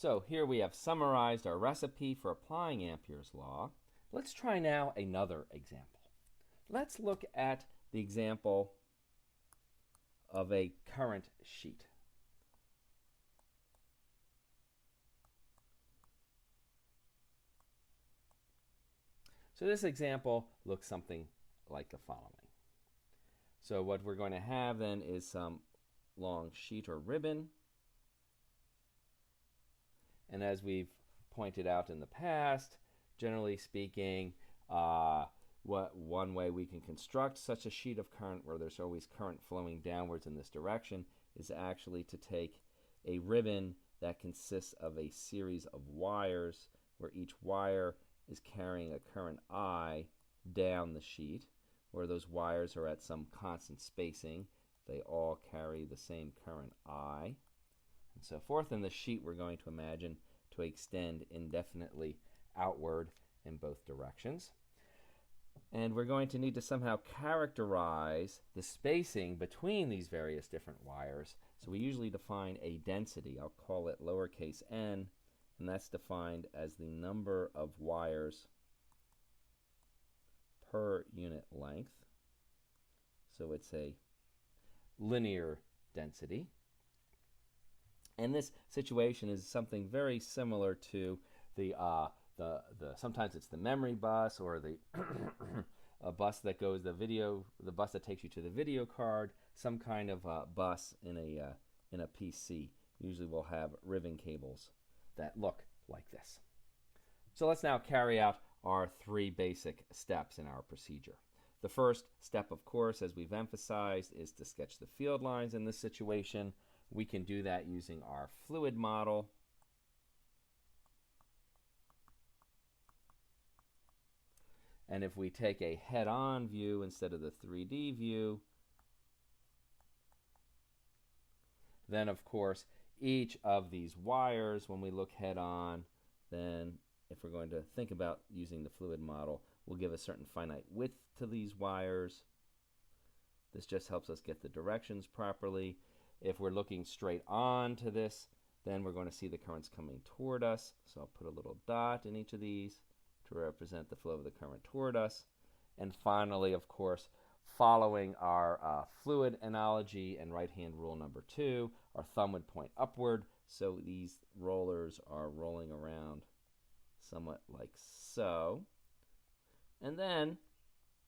So here we have summarized our recipe for applying Ampere's law. Let's try now another example. Let's look at the example of a current sheet. So this example looks something like the following. So what we're going to have then is some long sheet or ribbon. And as we've pointed out in the past, generally speaking, one way we can construct such a sheet of current where there's always current flowing downwards in this direction is actually to take a ribbon that consists of a series of wires where each wire is carrying a current I down the sheet, where those wires are at some constant spacing. They all carry the same current I, and so forth. And the sheet we're going to imagine to extend indefinitely outward in both directions. And we're going to need to somehow characterize the spacing between these various different wires. So we usually define a density. I'll call it lowercase n, and that's defined as the number of wires per unit length. So it's a linear density. And this situation is something very similar to the sometimes it's the memory bus or the a bus that goes the bus that takes you to the video card, some kind of bus in a PC. Usually we'll have ribbon cables that look like this. So let's now carry out our three basic steps in our procedure. The first step, of course, as we've emphasized, is to sketch the field lines in this situation. We can do that using our fluid model. And if we take a head-on view instead of the 3D view, then of course each of these wires, when we look head-on, then if we're going to think about using the fluid model, we'll give a certain finite width to these wires. This just helps us get the directions properly. If we're looking straight on to this, then we're going to see the currents coming toward us. So I'll put a little dot in each of these to represent the flow of the current toward us. And finally, of course, following our fluid analogy and right-hand rule number 2, our thumb would point upward. So these rollers are rolling around somewhat like so. And then,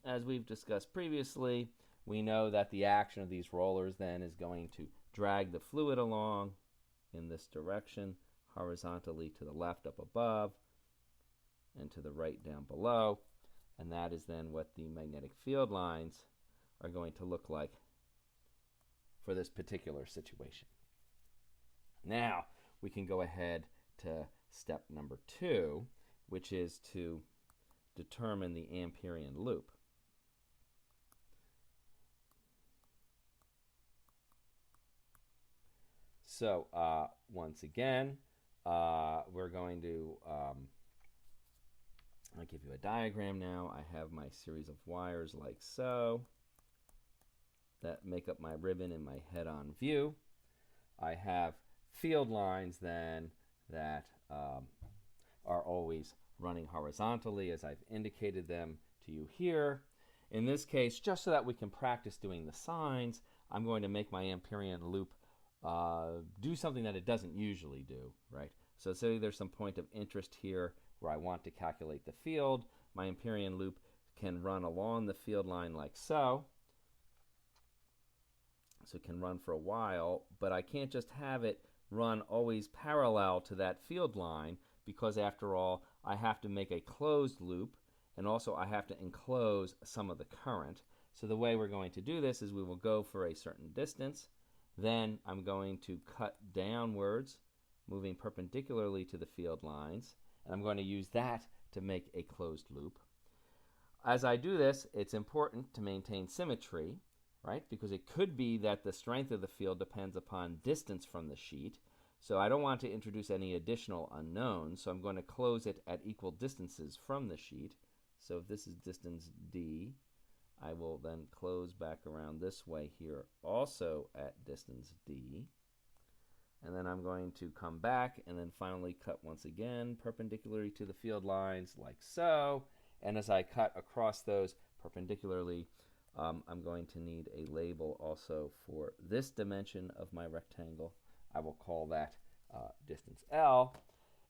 as we've discussed previously, we know that the action of these rollers then is going to drag the fluid along in this direction, horizontally to the left up above and to the right down below. And that is then what the magnetic field lines are going to look like for this particular situation. Now we can go ahead to step number 2, which is to determine the Amperian loop. So once again, we're going to, I'll give you a diagram now. I have my series of wires like so that make up my ribbon in my head-on view. I have field lines then that are always running horizontally as I've indicated them to you here. In this case, just so that we can practice doing the signs, I'm going to make my Amperian loop do something that it doesn't usually do, right? So say there's some point of interest here where I want to calculate the field. My Amperian loop can run along the field line like so. So it can run for a while, but I can't just have it run always parallel to that field line, because after all, I have to make a closed loop, and also I have to enclose some of the current. So the way we're going to do this is we will go for a certain distance. Then I'm going to cut downwards, moving perpendicularly to the field lines, and I'm going to use that to make a closed loop. As I do this, it's important to maintain symmetry, right? Because it could be that the strength of the field depends upon distance from the sheet. So I don't want to introduce any additional unknowns, so I'm going to close it at equal distances from the sheet. So if this is distance d, I will then close back around this way here also at distance d. and then I'm going to come back and then finally cut once again perpendicularly to the field lines like so. And as I cut across those perpendicularly, I'm going to need a label also for this dimension of my rectangle. I will call that distance L.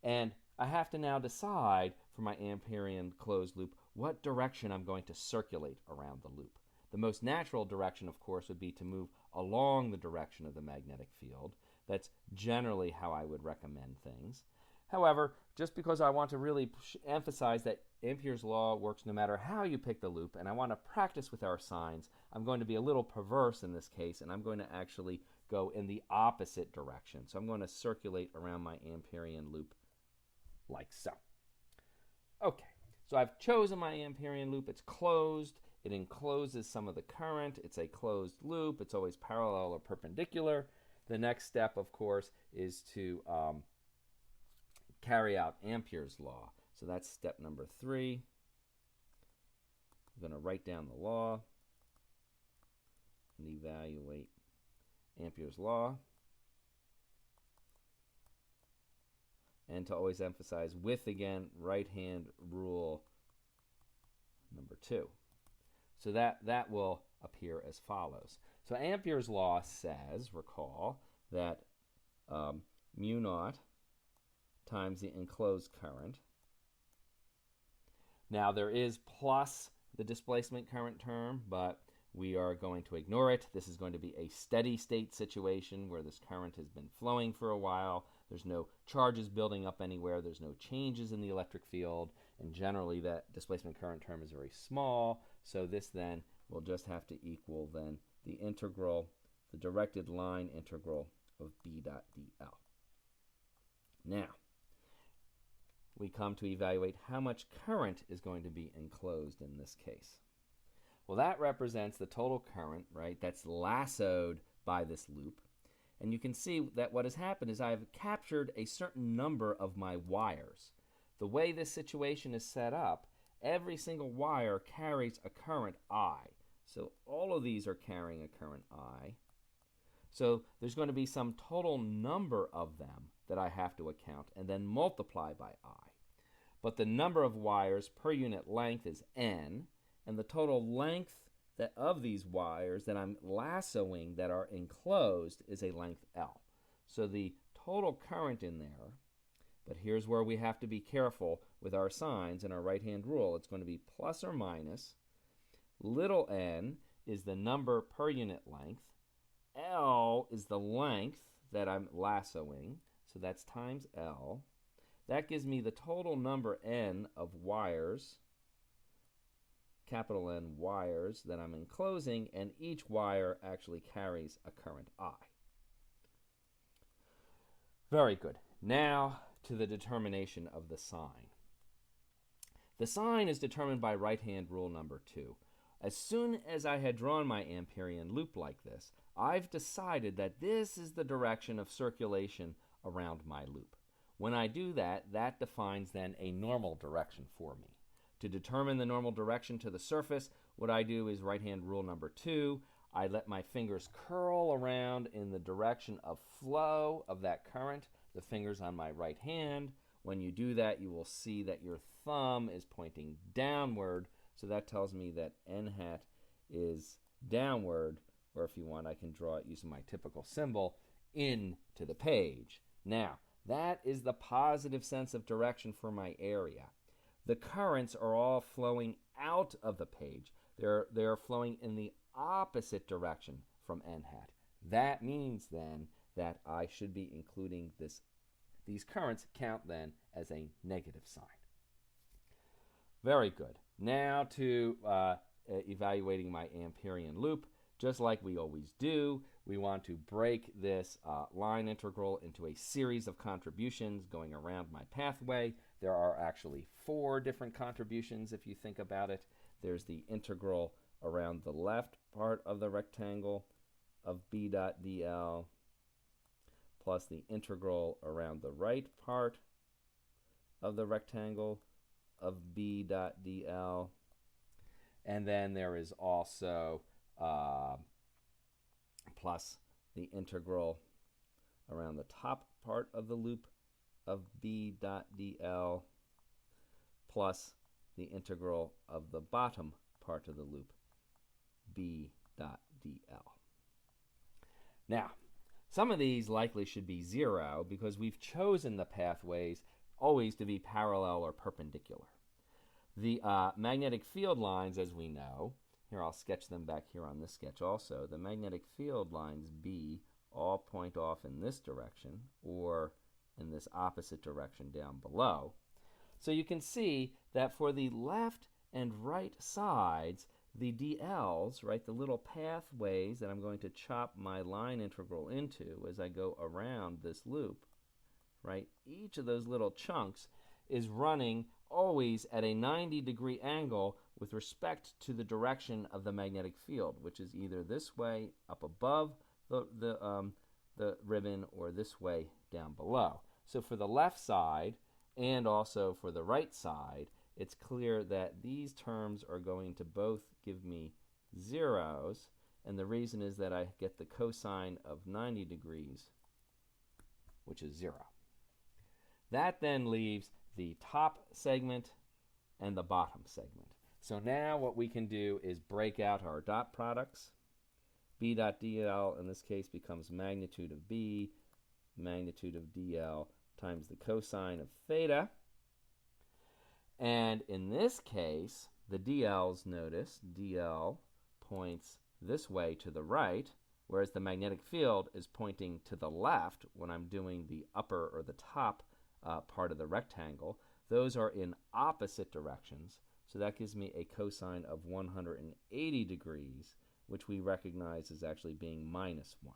And I have to now decide for my Amperian closed loop what direction I'm going to circulate around the loop. The most natural direction, of course, would be to move along the direction of the magnetic field. That's generally how I would recommend things. However, just because I want to really emphasize that Ampere's law works no matter how you pick the loop, and I want to practice with our signs, I'm going to be a little perverse in this case, and I'm going to actually go in the opposite direction. So I'm going to circulate around my Amperian loop like so. Okay, so I've chosen my Amperian loop. It's closed. It encloses some of the current. It's a closed loop. It's always parallel or perpendicular. The next step, of course, is to carry out Ampere's law. So that's step number 3. I'm going to write down the law and evaluate Ampere's law. And to always emphasize with, again, right-hand rule number 2. So that will appear as follows. So Ampere's law says, recall, that mu naught times the enclosed current. Now there is plus the displacement current term, but we are going to ignore it. This is going to be a steady state situation where this current has been flowing for a while. There's no charges building up anywhere. There's no changes in the electric field. And generally that displacement current term is very small. So this then will just have to equal then the integral, the directed line integral of B dot dl. Now, we come to evaluate how much current is going to be enclosed in this case. Well, that represents the total current, right, that's lassoed by this loop. And you can see that what has happened is I've captured a certain number of my wires. The way this situation is set up, every single wire carries a current I. So all of these are carrying a current I. So there's going to be some total number of them that I have to account and then multiply by I. But the number of wires per unit length is N, and the total length of these wires that I'm lassoing that are enclosed is a length L. So the total current in there, but here's where we have to be careful with our signs and our right-hand rule. It's going to be plus or minus. Little n is the number per unit length. L is the length that I'm lassoing, so that's times L. That gives me the total number N of wires, capital N wires, that I'm enclosing, and each wire actually carries a current I. Very good. Now to the determination of the sign. The sign is determined by right-hand rule number 2. As soon as I had drawn my Amperian loop like this, I've decided that this is the direction of circulation around my loop. When I do that, that defines then a normal direction for me. To determine the normal direction to the surface, what I do is right-hand rule number 2. I let my fingers curl around in the direction of flow of that current, the fingers on my right hand. When you do that, you will see that your thumb is pointing downward, so that tells me that n hat is downward, or if you want, I can draw it using my typical symbol into the page. Now, that is the positive sense of direction for my area. The currents are all flowing out of the page. They're flowing in the opposite direction from n hat. That means then that I should be including these currents count then as a negative sign. Very good. Now to evaluating my Amperian loop. Just like we always do, we want to break this line integral into a series of contributions going around my pathway. There are actually 4 different contributions if you think about it. There's the integral around the left part of the rectangle of B dot dl, plus the integral around the right part of the rectangle of B dot dl. And then there is also plus the integral around the top part of the loop of b dot dl plus the integral of the bottom part of the loop b dot dl. Now, some of these likely should be 0 because we've chosen the pathways always to be parallel or perpendicular. The magnetic field lines, as we know, here I'll sketch them back here on this sketch also, the magnetic field lines B all point off in this direction or in this opposite direction down below. So you can see that for the left and right sides, the DLs, right, the little pathways that I'm going to chop my line integral into as I go around this loop, right, each of those little chunks is running always at a 90-degree angle with respect to the direction of the magnetic field, which is either this way up above the ribbon or this way down below. So for the left side and also for the right side, it's clear that these terms are going to both give me zeros, and the reason is that I get the cosine of 90 degrees, which is 0. That then leaves the top segment and the bottom segment. So now what we can do is break out our dot products. B dot dl in this case becomes magnitude of B, magnitude of dl times the cosine of theta. And in this case, the dl's, notice, dl points this way to the right, whereas the magnetic field is pointing to the left when I'm doing the upper or the top part of the rectangle. Those are in opposite directions, so that gives me a cosine of 180 degrees, which we recognize as actually being minus 1.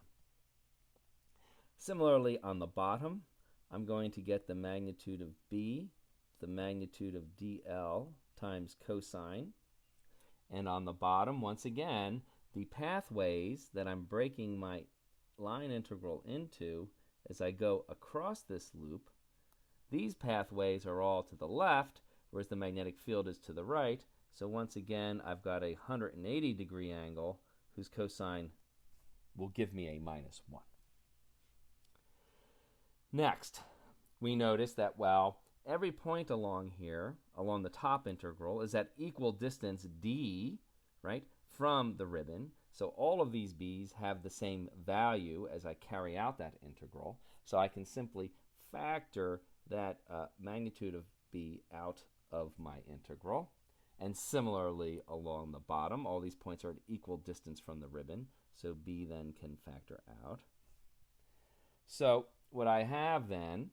Similarly, on the bottom, I'm going to get the magnitude of B, the magnitude of dl times cosine. And on the bottom, once again, the pathways that I'm breaking my line integral into as I go across this loop, these pathways are all to the left, whereas the magnetic field is to the right. So once again, I've got a 180-degree angle whose cosine will give me a minus 1. Next, we notice that, well, every point along here, along the top integral, is at equal distance d, right, from the ribbon. So all of these b's have the same value as I carry out that integral. So I can simply factor that magnitude of b out of my integral. And similarly, along the bottom, all these points are at equal distance from the ribbon, so b then can factor out. So what I have then,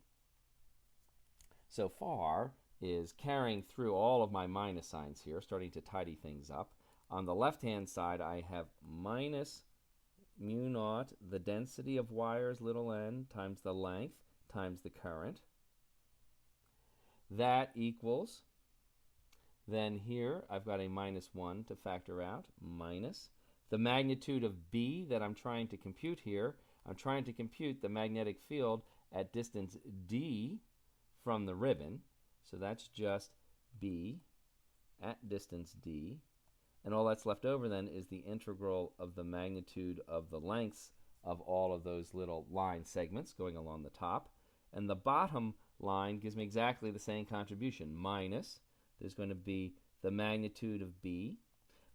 so far, is carrying through all of my minus signs here, starting to tidy things up. On the left-hand side, I have minus mu naught, the density of wires, little n, times the length, times the current. That equals, then here I've got a minus 1 to factor out, minus the magnitude of B that I'm trying to compute here. I'm trying to compute the magnetic field at distance d from the ribbon, so that's just B at distance d, and all that's left over then is the integral of the magnitude of the lengths of all of those little line segments going along the top, and the bottom line gives me exactly the same contribution, minus, there's going to be the magnitude of B,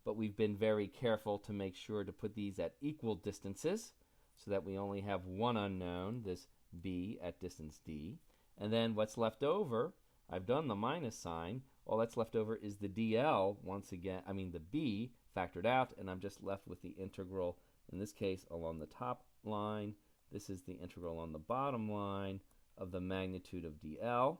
but we've been very careful to make sure to put these at equal distances so that we only have one unknown, this B at distance d, and then what's left over, I've done the minus sign, all that's left over is the dl, once again, the B factored out, and I'm just left with the integral, in this case along the top line, this is the integral on the bottom line of the magnitude of dl.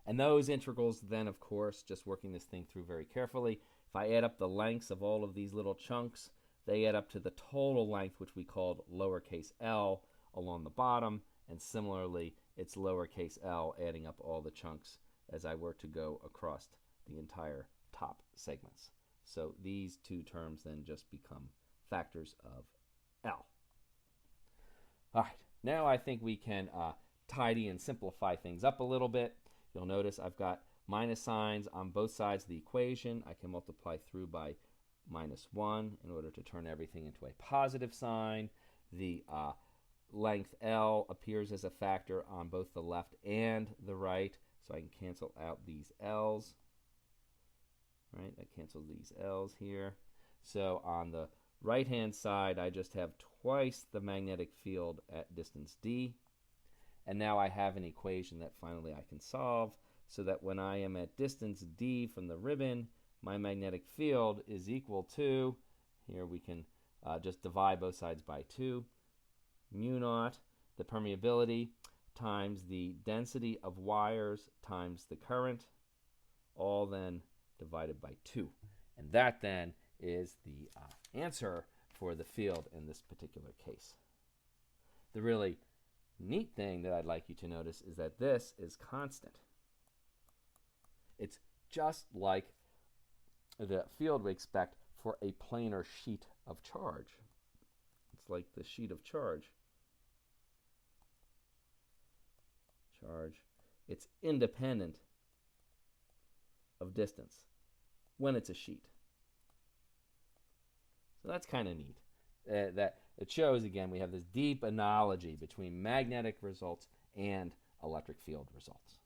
And those integrals then, of course, just working this thing through very carefully, if I add up the lengths of all of these little chunks, they add up to the total length, which we called lowercase l along the bottom, and similarly, it's lowercase l adding up all the chunks as I were to go across the entire top segments. So these two terms then just become factors of L. All right, now I think we can tidy and simplify things up a little bit. You'll notice I've got minus signs on both sides of the equation. I can multiply through by minus 1 in order to turn everything into a positive sign. The length L appears as a factor on both the left and the right, so I can cancel out these L's. Right, that cancels these L's here. So on the right-hand side, I just have twice the magnetic field at distance d. And now I have an equation that finally I can solve, so that when I am at distance d from the ribbon, my magnetic field is equal to, here we can just divide both sides by 2, mu naught, the permeability, times the density of wires times the current, all then divided by 2. And that then is the answer for the field in this particular case. The really neat thing that I'd like you to notice is that this is constant. It's just like the field we expect for a planar sheet of charge. It's like the sheet of charge. It's independent of distance when it's a sheet. So that's kind of neat. That it shows, again, we have this deep analogy between magnetic results and electric field results.